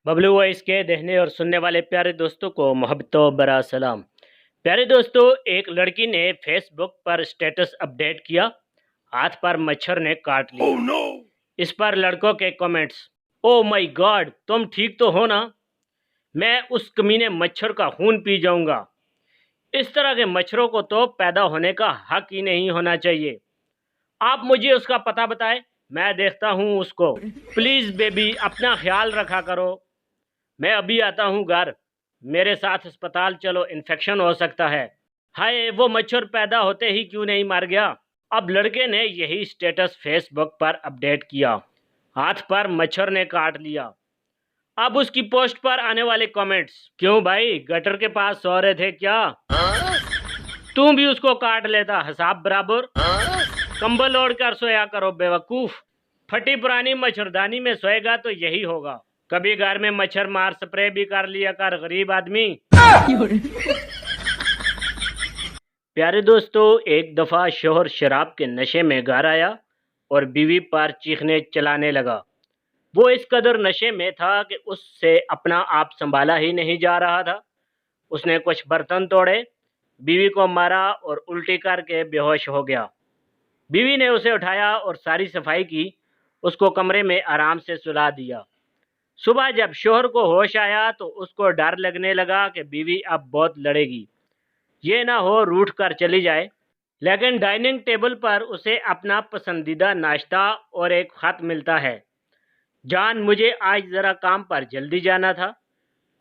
Bablu voice के देखने और सुनने वाले प्यारे दोस्तों को मोहब्बत बरा सलाम। प्यारे दोस्तों, एक लड़की ने फेसबुक पर स्टेटस अपडेट किया, हाथ पर मच्छर ने काट लिया। no! इस पर लड़कों के कमेंट्स, ओ माय गॉड, तुम ठीक तो हो ना? मैं उस कमीने मच्छर का खून पी जाऊंगा। इस तरह के मच्छरों को तो पैदा होने का हक ही नहीं होना चाहिए। आप मुझे उसका पता बताएं, मैं देखता हूँ उसको। प्लीज बेबी, अपना ख्याल रखा करो। मैं अभी आता हूँ घर, मेरे साथ अस्पताल चलो, इन्फेक्शन हो सकता है। हाय, वो मच्छर पैदा होते ही क्यों नहीं मर गया? अब लड़के ने यही स्टेटस फेसबुक पर अपडेट किया, हाथ पर मच्छर ने काट लिया। अब उसकी पोस्ट पर आने वाले कमेंट्स, क्यों भाई, गटर के पास सो रहे थे क्या? तुम भी उसको काट लेता, हिसाब बराबर। कंबल ओढ़ कर सोया करो बेवकूफ। फटी पुरानी मच्छरदानी में सोएगा तो यही होगा। कभी घर में मच्छर मार स्प्रे भी कर लिया कर, गरीब आदमी। प्यारे दोस्तों, एक दफा शोहर शराब के नशे में घर आया और बीवी पर चीखने चलाने लगा। वो इस कदर नशे में था कि उससे अपना आप संभाला ही नहीं जा रहा था। उसने कुछ बर्तन तोड़े, बीवी को मारा और उल्टी करके बेहोश हो गया। बीवी ने उसे उठाया और सारी सफाई की, उसको कमरे में आराम से सुला दिया। सुबह जब शोहर को होश आया तो उसको डर लगने लगा कि बीवी अब बहुत लड़ेगी, ये ना हो रूठ कर चली जाए। लेकिन डाइनिंग टेबल पर उसे अपना पसंदीदा नाश्ता और एक खत मिलता है, जान मुझे आज ज़रा काम पर जल्दी जाना था,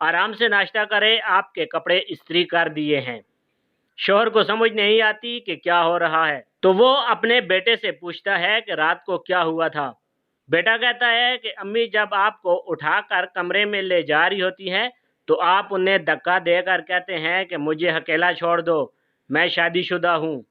आराम से नाश्ता करें, आपके कपड़े इस्त्री कर दिए हैं। शोहर को समझ नहीं आती कि क्या हो रहा है, तो वो अपने बेटे से पूछता है कि रात को क्या हुआ था। बेटा कहता है कि अम्मी जब आपको उठाकर कमरे में ले जा रही होती हैं तो आप उन्हें धक्का देकर कहते हैं कि मुझे अकेला छोड़ दो, मैं शादीशुदा हूँ।